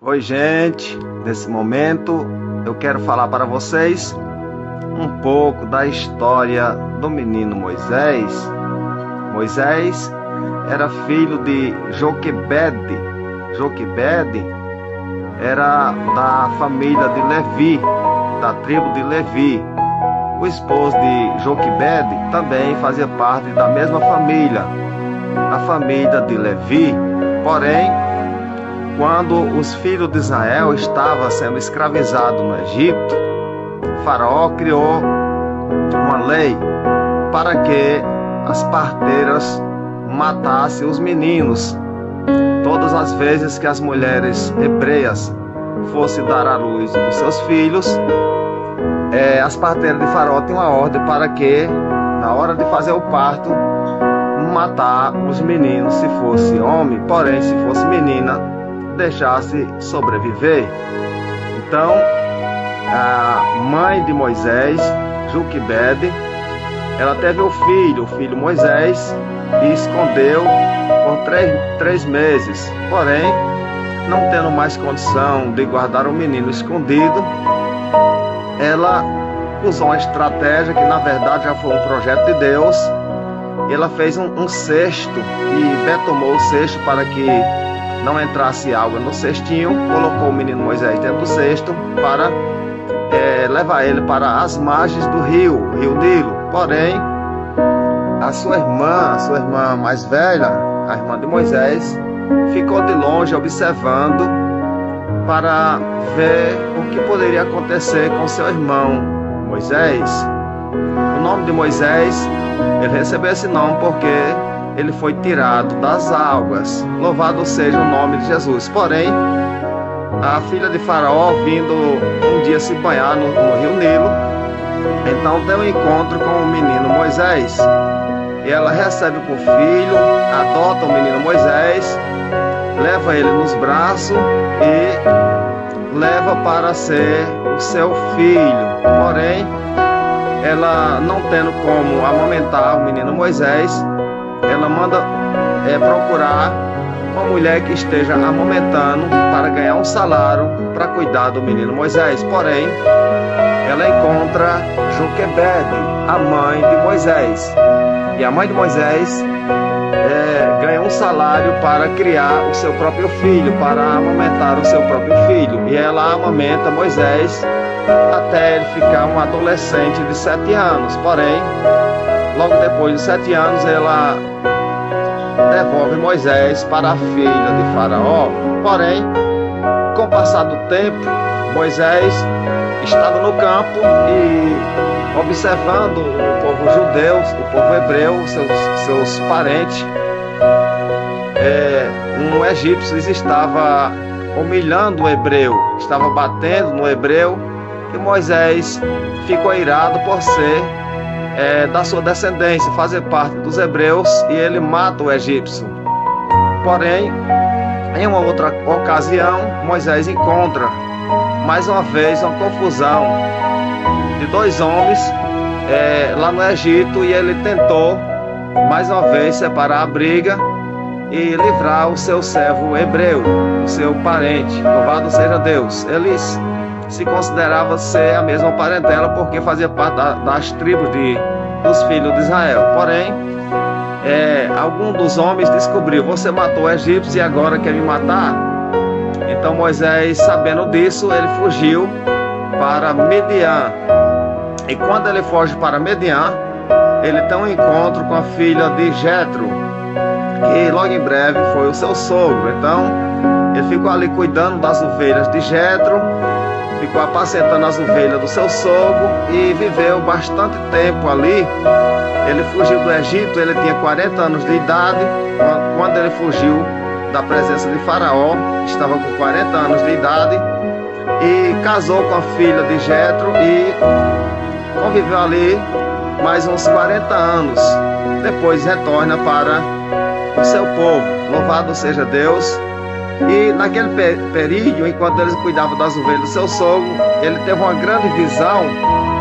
Oi, gente. Nesse momento eu quero falar para vocês um pouco da história do menino Moisés. Moisés era filho de Joquebede. Joquebede era da família de Levi, da tribo de Levi. O esposo de Joquebede também fazia parte da mesma família, a família de Levi. Porém, quando os filhos de Israel estavam sendo escravizados no Egito, Faraó criou uma lei para que as parteiras matassem os meninos. Todas as vezes que as mulheres hebreias fossem dar à luz os seus filhos, as parteiras de Faraó tinham uma ordem para que, na hora de fazer o parto, matar os meninos se fosse homem, porém se fosse menina, deixasse sobreviver. Então, a mãe de Moisés, Joquebede, ela teve o filho Moisés, e escondeu por três meses. Porém, não tendo mais condição de guardar o menino escondido, ela usou uma estratégia que na verdade já foi um projeto de Deus. Ela fez um cesto e betomou o cesto para que não entrasse água no cestinho, colocou o menino Moisés dentro do cesto para levar ele para as margens do rio Nilo. Porém, a sua irmã mais velha, a irmã de Moisés, ficou de longe observando para ver o que poderia acontecer com seu irmão Moisés. O nome de Moisés, ele recebeu esse nome porque ele foi tirado das águas. Louvado seja o nome de Jesus. Porém, a filha de Faraó, vindo um dia se banhar no rio Nilo, então tem um encontro com o menino Moisés, e ela recebe por filho, adota o menino Moisés, leva ele nos braços e leva para ser o seu filho. Porém, ela, não tendo como amamentar o menino Moisés, ela manda procurar uma mulher que esteja amamentando para ganhar um salário para cuidar do menino Moisés. Porém, ela encontra Joquebede, a mãe de Moisés. E a mãe de Moisés ganha um salário para criar o seu próprio filho, para amamentar o seu próprio filho. E ela amamenta Moisés até ele ficar um adolescente de 7 anos. Porém, logo depois de 7 anos, ela devolve Moisés para a filha de Faraó. Porém, com o passar do tempo, Moisés estava no campo e observando o povo judeu, o povo hebreu, seus parentes. Um egípcio estava humilhando o hebreu, estava batendo no hebreu, e Moisés ficou irado por ser da sua descendência, fazer parte dos hebreus, e ele mata o egípcio. Porém, em uma outra ocasião, Moisés encontra mais uma vez uma confusão de 2 homens lá no Egito, e ele tentou mais uma vez separar a briga e livrar o seu servo hebreu, o seu parente. Louvado seja Deus. Eles se considerava ser a mesma parentela porque fazia parte das tribos dos filhos de Israel. Porém, algum dos homens descobriu: você matou o egípcio e agora quer me matar? Então Moisés, sabendo disso, ele fugiu para Midian. E quando ele foge para Midian, ele tem um encontro com a filha de Jetro, que logo em breve foi o seu sogro. Então ele ficou ali cuidando das ovelhas de Jetro, ficou apacentando as ovelhas do seu sogro e viveu bastante tempo ali. Ele fugiu do Egito, ele tinha 40 anos de idade. Quando ele fugiu da presença de Faraó, estava com 40 anos de idade, e casou com a filha de Jetro e conviveu ali mais uns 40 anos. Depois retorna para o seu povo. Louvado seja Deus. E naquele período, enquanto eles cuidavam das ovelhas do seu sogro, ele teve uma grande visão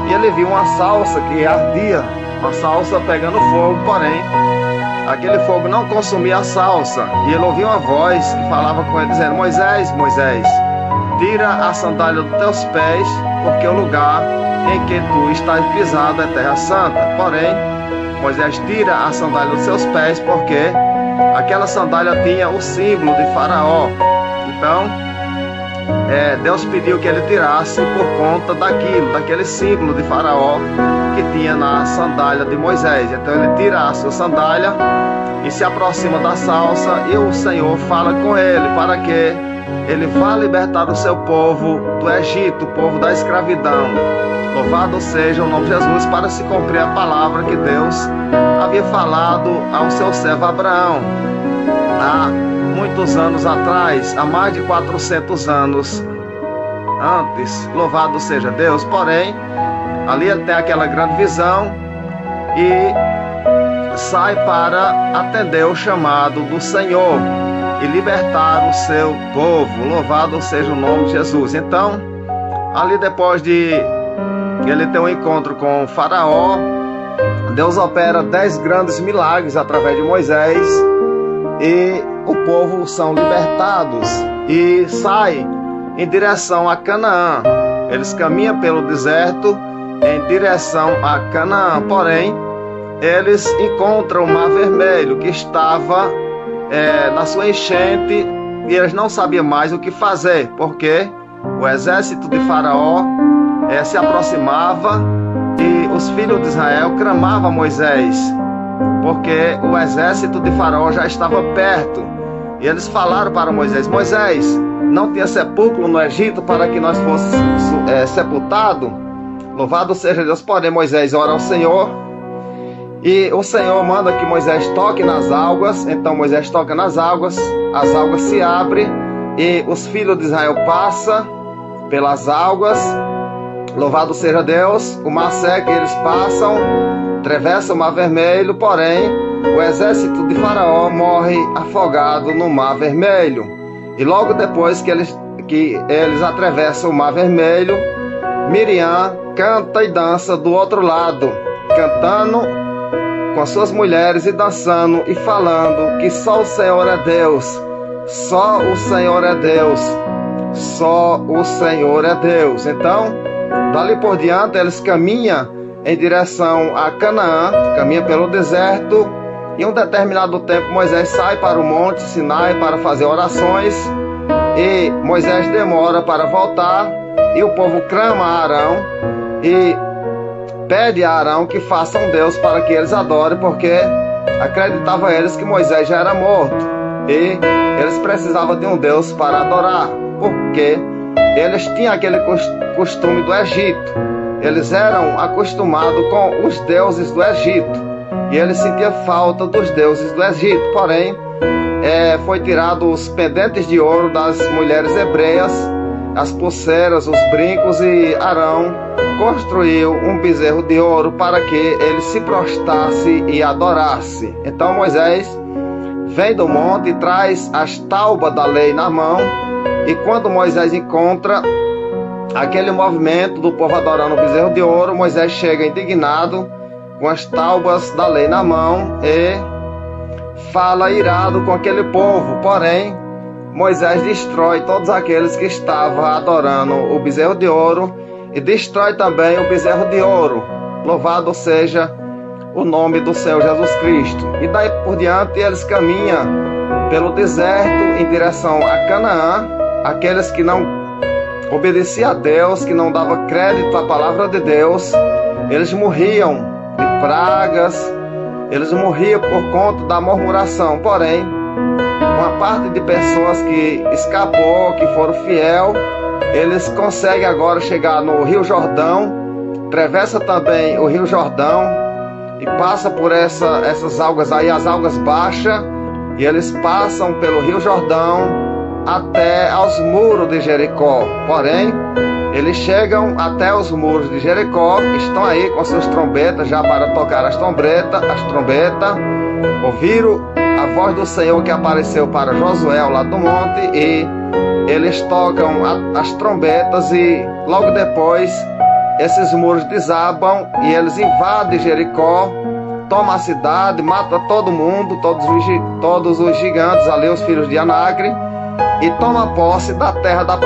e ele viu uma salsa que ardia, uma salsa pegando fogo. Porém, aquele fogo não consumia a salsa. E ele ouviu uma voz que falava com ele, dizendo: Moisés, Moisés, tira a sandália dos teus pés, porque o lugar em que tu estás pisado é terra santa. Porém, Moisés tira a sandália dos seus pés, porque aquela sandália tinha o símbolo de Faraó. Então, Deus pediu que ele tirasse por conta daquele símbolo de Faraó que tinha na sandália de Moisés. Então ele tira a sua sandália e se aproxima da salsa, e o Senhor fala com ele para que ele vá libertar o seu povo do Egito, o povo da escravidão. Louvado seja o nome de Jesus, para se cumprir a palavra que Deus havia falado ao seu servo Abraão há muitos anos atrás, há mais de 400 anos antes. Louvado seja Deus. Porém, ali ele tem aquela grande visão e sai para atender o chamado do Senhor e libertar o seu povo. Louvado seja o nome de Jesus. Então, ali depois de ele ter um encontro com o Faraó, Deus opera 10 grandes milagres através de Moisés, e o povo são libertados e sai em direção a Canaã. Eles caminham pelo deserto em direção a Canaã. Porém, eles encontram o Mar Vermelho, que estava na sua enchente, e eles não sabiam mais o que fazer, porque o exército de Faraó se aproximava, e os filhos de Israel clamavam a Moisés, porque o exército de Faraó já estava perto. E eles falaram para Moisés: Moisés, não tinha sepulcro no Egito para que nós fôssemos sepultados? Louvado seja Deus. Porém, Moisés ora ao Senhor, e o Senhor manda que Moisés toque nas águas. Então Moisés toca nas águas, as águas se abrem, e os filhos de Israel passam pelas águas. Louvado seja Deus. O mar seca, eles passam, atravessam o Mar Vermelho. Porém, o exército de Faraó morre afogado no Mar Vermelho. E logo depois que eles atravessam o Mar Vermelho, Miriam canta e dança do outro lado, cantando com suas mulheres e dançando e falando que só o Senhor é Deus, só o Senhor é Deus, só o Senhor é Deus. Então, dali por diante, eles caminham em direção a Canaã, caminham pelo deserto. Em um determinado tempo, Moisés sai para o monte Sinai para fazer orações, e Moisés demora para voltar, e o povo clama a Arão e pede a Arão que faça um Deus para que eles adorem, porque acreditavam eles que Moisés já era morto, e eles precisavam de um Deus para adorar, porque eles tinham aquele costume do Egito. Eles eram acostumados com os deuses do Egito, e eles sentiam falta dos deuses do Egito. Porém, foi tirado os pendentes de ouro das mulheres hebreias, as pulseiras, os brincos, e Arão construiu um bezerro de ouro para que ele se prostrasse e adorasse. Então Moisés vem do monte e traz as tábuas da lei na mão, e quando Moisés encontra aquele movimento do povo adorando o bezerro de ouro, Moisés chega indignado com as tábuas da lei na mão e fala irado com aquele povo. Porém, Moisés destrói todos aqueles que estavam adorando o bezerro de ouro, e destrói também o bezerro de ouro. Louvado seja o nome do Senhor Jesus Cristo. E daí por diante eles caminham pelo deserto em direção a Canaã. Aqueles que não obedeciam a Deus, que não davam crédito à palavra de Deus, eles morriam de pragas, eles morriam por conta da murmuração. Porém, uma parte de pessoas que escapou, que foram fiel, eles conseguem agora chegar no Rio Jordão, atravessa também o Rio Jordão e passa por essas águas aí, as águas baixas, e eles passam pelo Rio Jordão até aos muros de Jericó. Porém, eles chegam até os muros de Jericó, estão aí com suas trombetas já para tocar as trombetas, ouviram a voz do Senhor que apareceu para Josué lá do monte, e eles tocam as trombetas, e logo depois esses muros desabam e eles invadem Jericó, toma a cidade, mata todo mundo, todos os gigantes ali, os filhos de Anacre, e toma posse da terra da